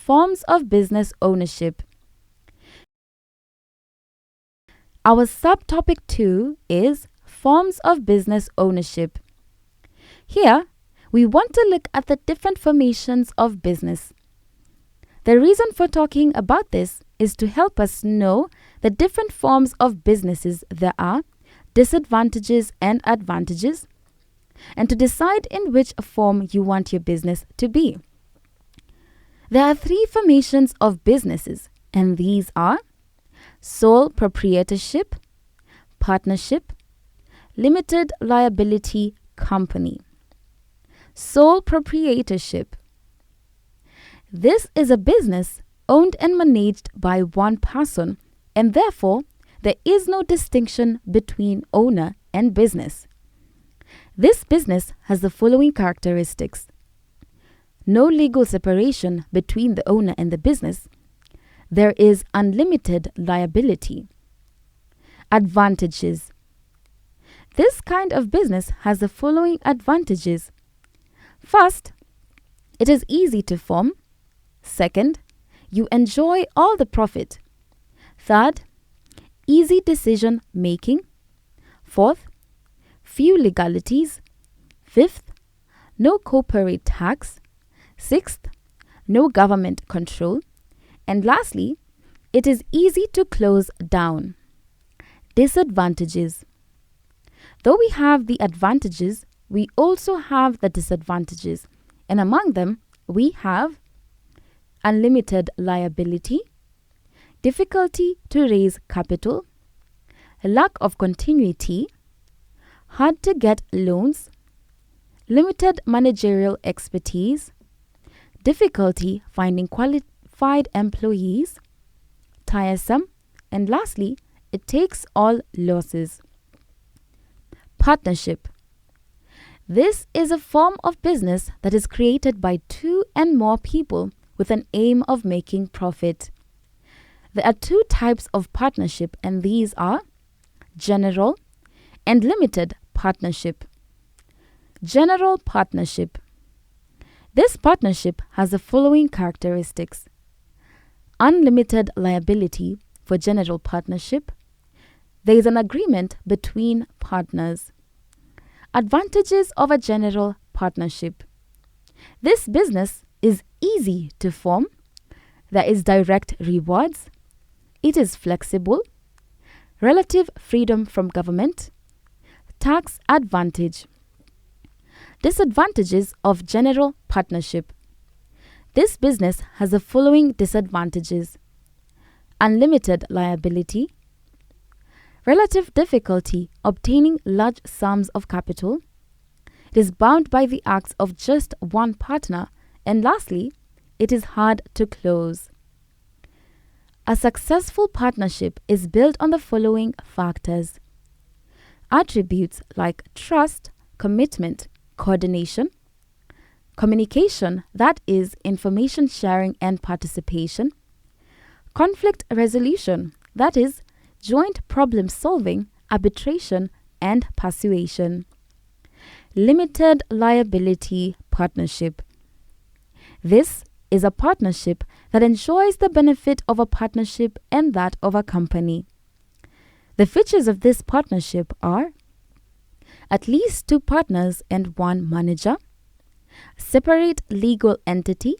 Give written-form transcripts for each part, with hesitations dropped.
forms of business ownership. Our subtopic 2 is forms of business ownership. Here, we want to look at the different formations of business. The reason for talking about this is to help us know the different forms of businesses there are, disadvantages and advantages, and to decide in which form you want your business to be. There are 3 formations of businesses, and these are sole proprietorship, partnership, limited liability company. Sole proprietorship. This is a business owned and managed by one person, and therefore there is no distinction between owner and business. This business has the following characteristics: no legal separation between the owner and the business. There is unlimited liability. Advantages. This kind of business has the following advantages. First, it is easy to form. Second, you enjoy all the profit. Third, easy decision making. Fourth, few legalities. Fifth, no corporate tax. Sixth, no government control. And lastly, it is easy to close down. Disadvantages. Though we have the advantages, we also have the disadvantages, and among them we have unlimited liability, difficulty to raise capital, lack of continuity, hard to get loans, limited managerial expertise, difficulty finding qualified employees, tiresome, and lastly, it takes all losses. Partnership. This is a form of business that is created by 2 and more people with an aim of making profit. There are 2 types of partnership, and these are general and limited partnership. General partnership. This partnership has the following characteristics: unlimited liability for general partnership. There is an agreement between partners. Advantages of a general partnership. This business is easy to form. There is direct rewards. It is flexible. Relative freedom from government. Tax advantage. Disadvantages of general partnership. This business has the following disadvantages: unlimited liability, relative difficulty obtaining large sums of capital, it is bound by the acts of just one partner, and lastly, it is hard to close. A successful partnership is built on the following factors: attributes like trust, commitment, coordination, communication, that is, information sharing and participation, conflict resolution, that is, joint problem solving, arbitration, and persuasion. Limited liability partnership. This is a partnership that enjoys the benefit of a partnership and that of a company. The features of this partnership are at least 2 partners and 1 manager, separate legal entity,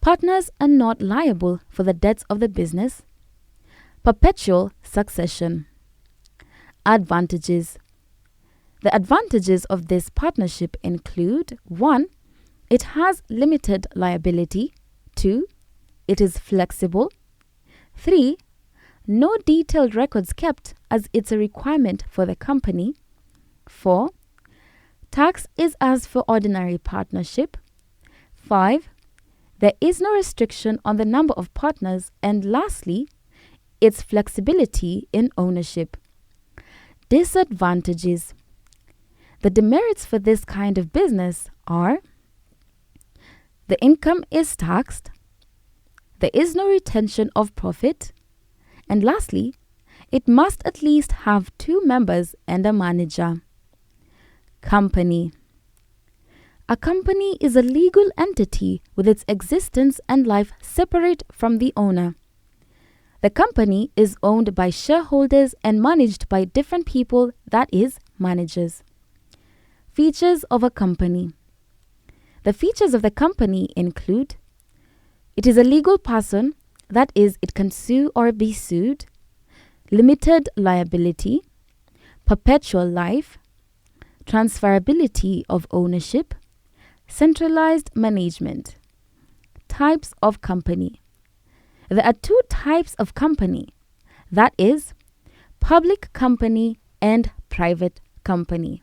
partners are not liable for the debts of the business, perpetual succession. Advantages. The advantages of this partnership include: 1. It has limited liability. 2. It is flexible. 3. No detailed records kept, as it's a requirement for the company. 4. Tax is as for ordinary partnership. 5. There is no restriction on the number of partners. And lastly, its flexibility in ownership. Disadvantages. The demerits for this kind of business are: the income is taxed, there is no retention of profit, and lastly, it must at least have 2 members and a manager. Company. A company is a legal entity with its existence and life separate from the owner. The company is owned by shareholders and managed by different people, that is, managers. Features of a company. The features of the company include: it is a legal person, that is, it can sue or be sued, limited liability, perpetual life, transferability of ownership, centralized management. Types of company. There are two types of company, that is, public company and private company.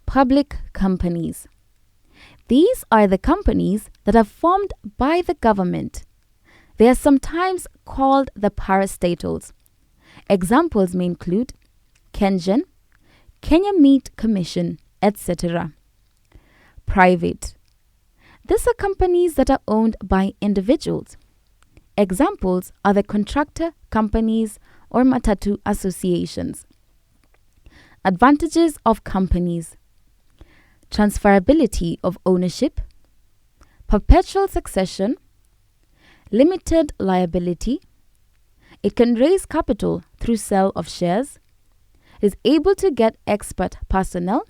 Public companies. These are the companies that are formed by the government. They are sometimes called the parastatals. Examples may include KenGen, Kenya Meat Commission, etc. Private. These are companies that are owned by individuals. Examples are the contractor companies or matatu associations. Advantages of companies: transferability of ownership, perpetual succession, limited liability. It can raise capital through sale of shares, is able to get expert personnel.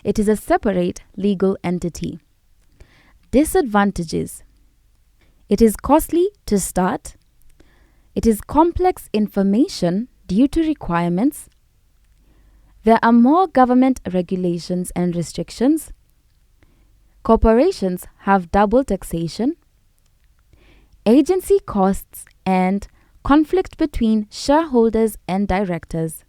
It is a separate legal entity. Disadvantages: it is costly to start. It is complex information due to requirements. There are more government regulations and restrictions. Corporations have double taxation. Agency costs and conflict between shareholders and directors.